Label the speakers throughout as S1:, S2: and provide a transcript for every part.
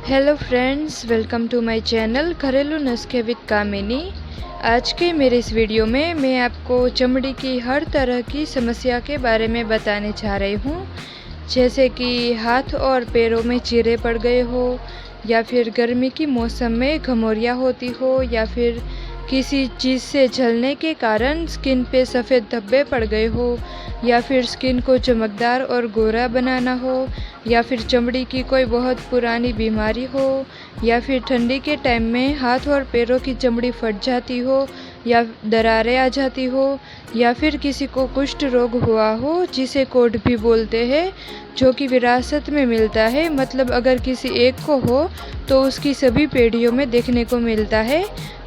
S1: Hello friends, welcome to my channel घरेलू नुस्खे with कामिनी। आज के मेरे इस वीडियो में मैं आपको चमड़ी की हर तरह की समस्या के बारे में बताने जा रही हूँ। जैसे कि हाथ और पैरों में चीरे पड़ गए हो, या फिर गर्मी की मौसम में घमौरिया होती हो, या फिर किसी चीज़ से जलने के कारण स्किन पे सफ़ेद धब्बे पड़ गए हो, या फिर स्किन को चमकदार और गोरा बनाना हो, या फिर चमड़ी की कोई बहुत पुरानी बीमारी हो, या फिर ठंडी के टाइम में हाथ और पैरों की चमड़ी फट जाती हो या दरारें आ जाती हो, या फिर किसी को कुष्ठ रोग हुआ हो जिसे कोढ़ भी बोलते हैं, जो कि विरासत में मिलता है। मतलब अगर किसी एक को हो तो उसकी सभी पीढ़ियों में देखने को मिलता है।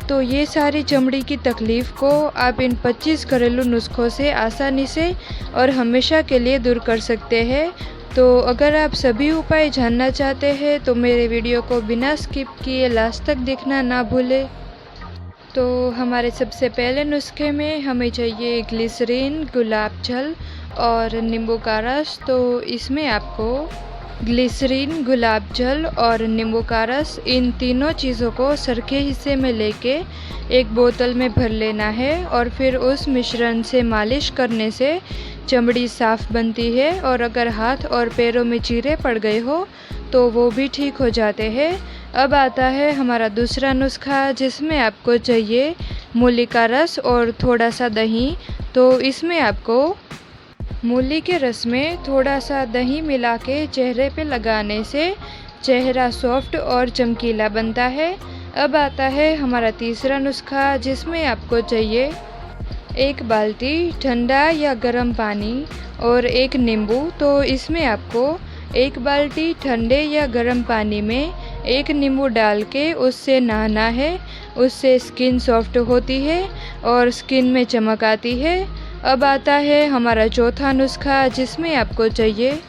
S1: तो ये सारी चमड़ी की तकलीफ़ को आप इन 25 घरेलू नुस्खों से आसानी से और हमेशा के लिए दूर कर सकते हैं। तो अगर आप सभी उपाय जानना चाहते हैं तो मेरे वीडियो को बिना स्किप किए लास्ट तक देखना ना भूलें। तो हमारे सबसे पहले नुस्खे में हमें चाहिए ग्लिसरीन, गुलाब जल और नींबू का रस। तो इसमें आपको ग्लिसरीन, गुलाब जल और नींबू का रस, इन तीनों चीज़ों को सरखे हिस्से में लेके एक बोतल में भर लेना है, और फिर उस मिश्रण से मालिश करने से चमड़ी साफ़ बनती है। और अगर हाथ और पैरों में चीरे पड़ गए हो तो वो भी ठीक हो जाते हैं। अब आता है हमारा दूसरा नुस्खा, जिसमें आपको चाहिए मूली का रस और थोड़ा सा दही। तो इसमें आपको मूली के रस में थोड़ा सा दही मिला के चेहरे पे लगाने से चेहरा सॉफ्ट और चमकीला बनता है। अब आता है हमारा तीसरा नुस्खा, जिसमें आपको चाहिए एक बाल्टी ठंडा या गर्म पानी और एक नींबू। तो इसमें आपको एक बाल्टी ठंडे या गर्म पानी में एक नींबू डाल के उससे नहाना है। उससे स्किन सॉफ्ट होती है और स्किन में चमक आती है। अब आता है हमारा चौथा नुस्खा, जिसमें आपको चाहिए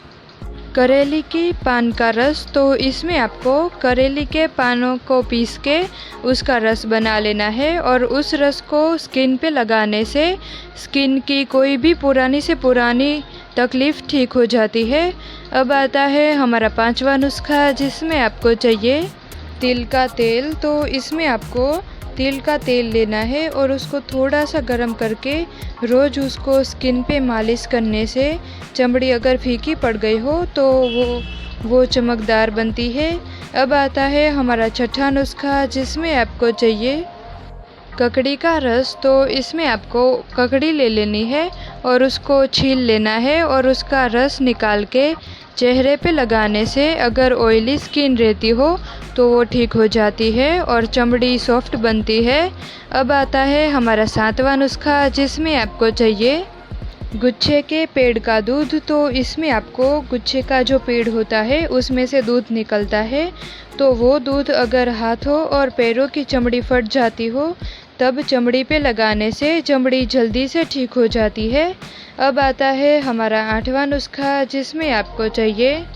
S1: करेली की पान का रस। तो इसमें आपको करेली के पानों को पीस के उसका रस बना लेना है, और उस रस को स्किन पे लगाने से स्किन की कोई भी पुरानी से पुरानी तकलीफ़ ठीक हो जाती है। अब आता है हमारा पांचवा नुस्खा, जिसमें आपको चाहिए तिल का तेल। तो इसमें आपको तिल का तेल लेना है और उसको थोड़ा सा गर्म करके रोज़ उसको स्किन पे मालिश करने से चमड़ी अगर फीकी पड़ गई हो तो वो चमकदार बनती है। अब आता है हमारा छठा नुस्खा, जिसमें आपको चाहिए ककड़ी का रस। तो इसमें आपको ककड़ी ले लेनी है और उसको छील लेना है, और उसका रस निकाल के चेहरे पे लगाने से अगर ऑयली स्किन रहती हो तो वो ठीक हो जाती है और चमड़ी सॉफ्ट बनती है। अब आता है हमारा सातवां नुस्खा, जिसमें आपको चाहिए गुच्छे के पेड़ का दूध। तो इसमें आपको गुच्छे का जो पेड़ होता है उसमें से दूध निकलता है। तो वो दूध अगर हाथों और पैरों की चमड़ी फट जाती हो तब चमड़ी पे लगाने से चमड़ी जल्दी से ठीक हो जाती है। अब आता है हमारा आठवां नुस्खा, जिसमें आपको चाहिए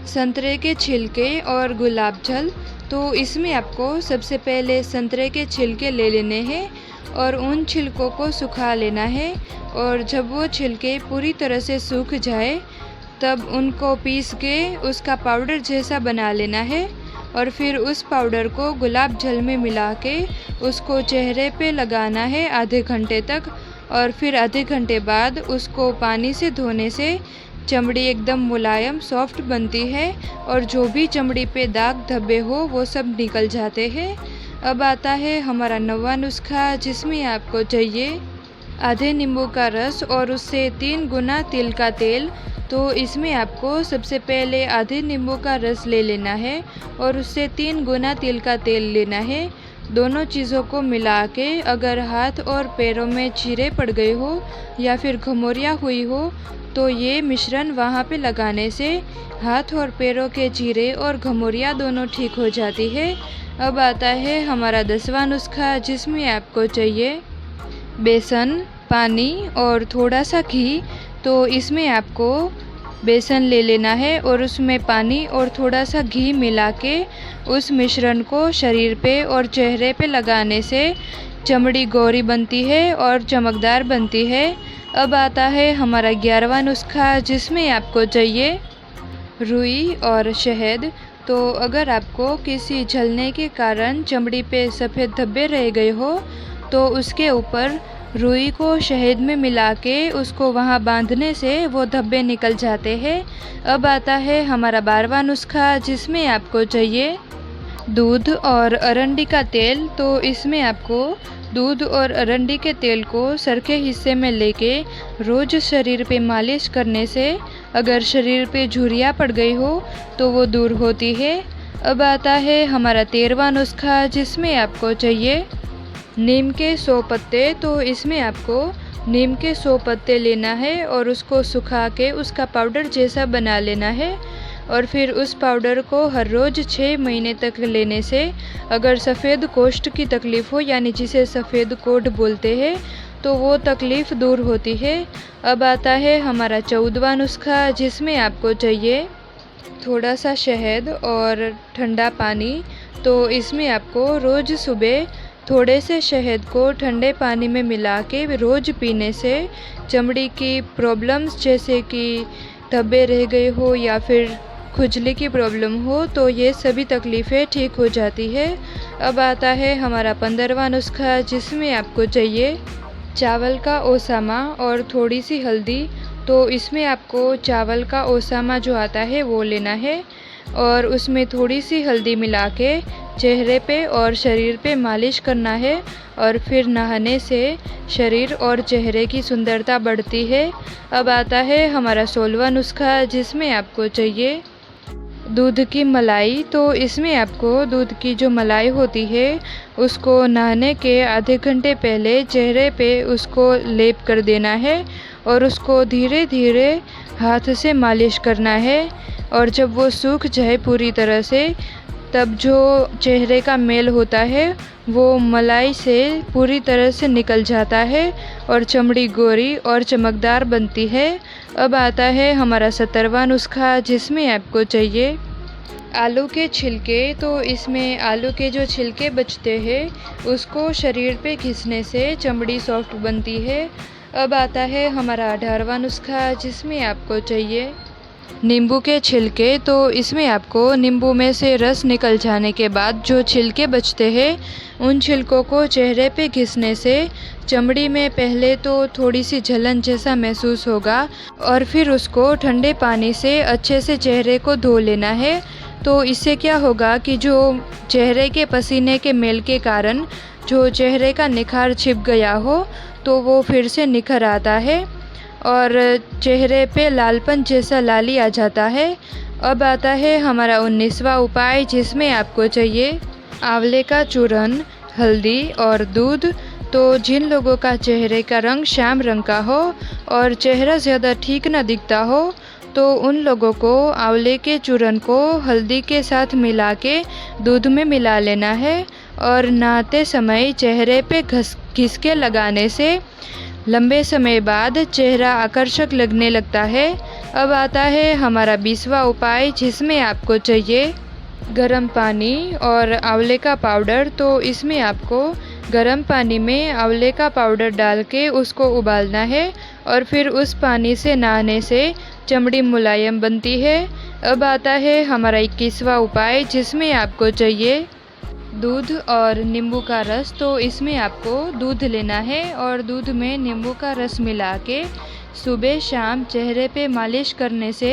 S1: संतरे के छिलके और गुलाब जल। तो इसमें आपको सबसे पहले संतरे के छिलके ले लेने हैं और उन छिलकों को सुखा लेना है, और जब वो छिलके पूरी तरह से सूख जाए तब उनको पीस के उसका पाउडर जैसा बना लेना है, और फिर उस पाउडर को गुलाब जल में मिला के उसको चेहरे पे लगाना है आधे घंटे तक। और फिर आधे घंटे बाद उसको पानी से धोने से चमड़ी एकदम मुलायम सॉफ्ट बनती है, और जो भी चमड़ी पे दाग धब्बे हो वो सब निकल जाते हैं। अब आता है हमारा नौवां नुस्खा, जिसमें आपको चाहिए आधे नींबू का रस और उससे 3 गुना तिल का तेल। तो इसमें आपको सबसे पहले आधे नींबू का रस ले लेना है और उससे 3 गुना तिल का तेल लेना है। दोनों चीज़ों को मिला के अगर हाथ और पैरों में चीरे पड़ गए हो या फिर घमौरियाँ हुई हो तो ये मिश्रण वहाँ पे लगाने से हाथ और पैरों के चीरे और घमौरियाँ दोनों ठीक हो जाती है। अब आता है हमारा 10वां नुस्खा, जिसमें आपको चाहिए बेसन, पानी और थोड़ा सा घी। तो इसमें आपको बेसन ले लेना है और उसमें पानी और थोड़ा सा घी मिला के उस मिश्रण को शरीर पे और चेहरे पे लगाने से चमड़ी गोरी बनती है और चमकदार बनती है। अब आता है हमारा 11वां नुस्खा, जिसमें आपको चाहिए रुई और शहद। तो अगर आपको किसी जलने के कारण चमड़ी पे सफ़ेद धब्बे रह गए हो तो उसके ऊपर रुई को शहद में मिला के उसको वहाँ बांधने से वो धब्बे निकल जाते हैं। अब आता है हमारा 12वां नुस्खा, जिसमें आपको चाहिए दूध और अरंडी का तेल। तो इसमें आपको दूध और अरंडी के तेल को सर के हिस्से में लेके रोज़ शरीर पे मालिश करने से अगर शरीर पे झुर्रियाँ पड़ गई हो तो वो दूर होती है। अब आता है हमारा 13वां नुस्खा, जिसमें आपको चाहिए नीम के 100 पत्ते। तो इसमें आपको नीम के 100 पत्ते लेना है और उसको सुखा के उसका पाउडर जैसा बना लेना है और फिर उस पाउडर को हर रोज़ 6 महीने तक लेने से अगर सफ़ेद कोष्ठ की तकलीफ़ हो, यानी जिसे सफ़ेद कोढ़ बोलते हैं, तो वो तकलीफ़ दूर होती है। अब आता है हमारा 14वां नुस्खा, जिसमें आपको चाहिए थोड़ा सा शहद और ठंडा पानी। तो इसमें आपको रोज़ सुबह थोड़े से शहद को ठंडे पानी में मिला के रोज़ पीने से चमड़ी की प्रॉब्लम्स जैसे कि धब्बे रह गए हो या फिर खुजली की प्रॉब्लम हो, तो ये सभी तकलीफ़ें ठीक हो जाती है। अब आता है हमारा 15वां नुस्खा, जिसमें आपको चाहिए चावल का ओसामा और थोड़ी सी हल्दी। तो इसमें आपको चावल का ओसामा जो आता है वो लेना है और उसमें थोड़ी सी हल्दी मिला के चेहरे पे और शरीर पे मालिश करना है और फिर नहाने से शरीर और चेहरे की सुंदरता बढ़ती है। अब आता है हमारा 16वां नुस्खा, जिसमें आपको चाहिए दूध की मलाई। तो इसमें आपको दूध की जो मलाई होती है उसको नहाने के आधे घंटे पहले चेहरे पे उसको लेप कर देना है और उसको धीरे धीरे हाथ से मालिश करना है और जब वो सूख जाए पूरी तरह से, तब जो चेहरे का मैल होता है वो मलाई से पूरी तरह से निकल जाता है और चमड़ी गोरी और चमकदार बनती है। अब आता है हमारा 17वां नुस्खा, जिसमें आपको चाहिए आलू के छिलके। तो इसमें आलू के जो छिलके बचते हैं उसको शरीर पे घिसने से चमड़ी सॉफ्ट बनती है। अब आता है हमारा 18वां नुस्खा, जिसमें आपको चाहिए नींबू के छिलके। तो इसमें आपको नींबू में से रस निकल जाने के बाद जो छिलके बचते हैं उन छिलकों को चेहरे पे घिसने से चमड़ी में पहले तो थोड़ी सी जलन जैसा महसूस होगा और फिर उसको ठंडे पानी से अच्छे से चेहरे को धो लेना है। तो इससे क्या होगा कि जो चेहरे के पसीने के मेल के कारण जो चेहरे का निखार छिप गया हो तो वो फिर से निखर आता है और चेहरे पे लालपन जैसा लाली आ जाता है। अब आता है हमारा 19वां उपाय, जिसमें आपको चाहिए आंवले का चूरन, हल्दी और दूध। तो जिन लोगों का चेहरे का रंग श्याम रंग का हो और चेहरा ज़्यादा ठीक ना दिखता हो तो उन लोगों को आंवले के चूरन को हल्दी के साथ मिला के दूध में मिला लेना है और नहाते समय चेहरे पे घिस के लगाने से लंबे समय बाद चेहरा आकर्षक लगने लगता है। अब आता है हमारा 20वां उपाय, जिसमें आपको चाहिए गरम पानी और आंवले का पाउडर। तो इसमें आपको गरम पानी में आंवले का पाउडर डाल के उसको उबालना है और फिर उस पानी से नहाने से चमड़ी मुलायम बनती है। अब आता है हमारा 21वां उपाय, जिसमें आपको चाहिए दूध और नींबू का रस। तो इसमें आपको दूध लेना है और दूध में नींबू का रस मिला के सुबह शाम चेहरे पे मालिश करने से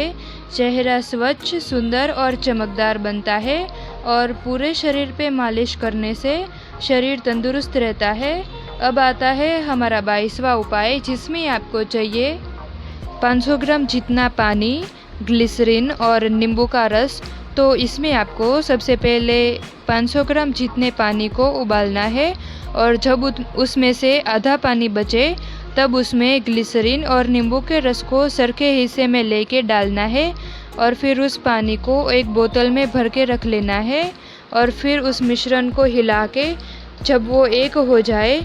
S1: चेहरा स्वच्छ, सुंदर और चमकदार बनता है और पूरे शरीर पे मालिश करने से शरीर तंदुरुस्त रहता है। अब आता है हमारा 22वां उपाय, जिसमें आपको चाहिए 500 ग्राम जितना पानी, ग्लिसरीन और नींबू का रस। तो इसमें आपको सबसे पहले 500 ग्राम जितने पानी को उबालना है और जब उसमें से आधा पानी बचे तब उसमें ग्लिसरीन और नींबू के रस को सर के हिस्से में लेके डालना है और फिर उस पानी को एक बोतल में भर के रख लेना है और फिर उस मिश्रण को हिला के जब वो एक हो जाए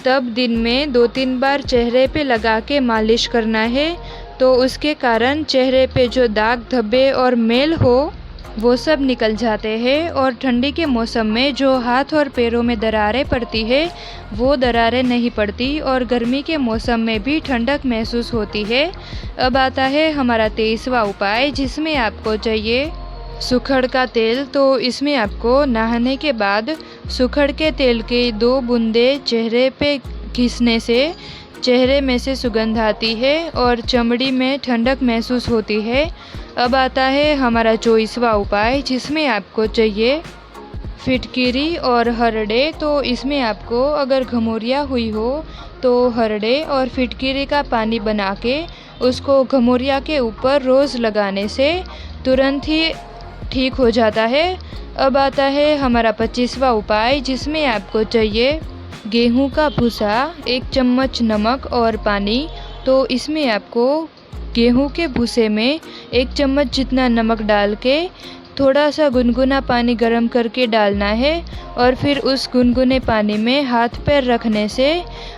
S1: तब दिन में 2-3 बार चेहरे पे लगा के मालिश करना है। तो उसके कारण चेहरे पे जो दाग, धब्बे और मेल हो वो सब निकल जाते हैं और ठंडी के मौसम में जो हाथ और पैरों में दरारें पड़ती है वो दरारें नहीं पड़ती और गर्मी के मौसम में भी ठंडक महसूस होती है। अब आता है हमारा 23वां उपाय, जिसमें आपको चाहिए सूखड़ का तेल, तो इसमें आपको नहाने के बाद सूखड़ के तेल के 2 बूंदे चेहरे पे घिसने से चेहरे में से सुगंध आती है और चमड़ी में ठंडक महसूस होती है। अब आता है हमारा 24वां उपाय, जिसमें आपको चाहिए फिटकिरी और हरड़े। तो इसमें आपको अगर घमौरिया हुई हो तो हरड़े और फिटकिरी का पानी बना के उसको घमौरिया के ऊपर रोज़ लगाने से तुरंत ही ठीक हो जाता है। अब आता है हमारा 25वां उपाय, जिसमें आपको चाहिए गेहूं का भूसा, 1 चम्मच नमक और पानी। तो इसमें आपको गेहूं के भूसे में 1 चम्मच जितना नमक डाल के थोड़ा सा गुनगुना पानी गर्म करके डालना है और फिर उस गुनगुने पानी में हाथ पैर रखने से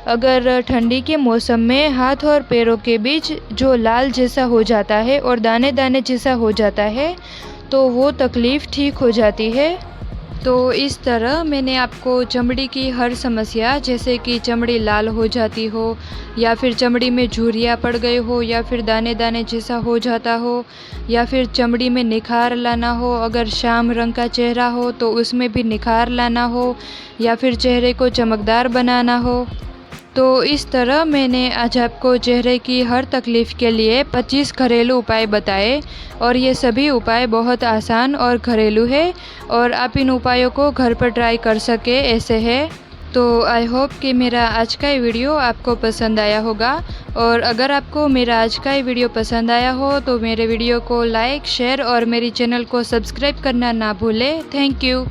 S1: अगर ठंडी के मौसम में हाथ और पैरों के बीच जो लाल जैसा हो जाता है और दाने दाने जैसा हो जाता है तो वो तकलीफ़ ठीक हो जाती है। तो इस तरह मैंने आपको चमड़ी की हर समस्या, जैसे कि चमड़ी लाल हो जाती हो या फिर चमड़ी में झुर्रियाँ पड़ गए हो या फिर दाने दाने जैसा हो जाता हो या फिर चमड़ी में निखार लाना हो, अगर श्याम रंग का चेहरा हो तो उसमें भी निखार लाना हो या फिर चेहरे को चमकदार बनाना हो, तो इस तरह मैंने आज आपको चेहरे की हर तकलीफ़ के लिए 25 घरेलू उपाय बताए और ये सभी उपाय बहुत आसान और घरेलू है और आप इन उपायों को घर पर ट्राई कर सके ऐसे है। तो आई होप कि मेरा आज का ये वीडियो आपको पसंद आया होगा और अगर आपको मेरा आज का ये वीडियो पसंद आया हो तो मेरे वीडियो को लाइक, शेयर और मेरी चैनल को सब्सक्राइब करना ना भूलें। Thank you.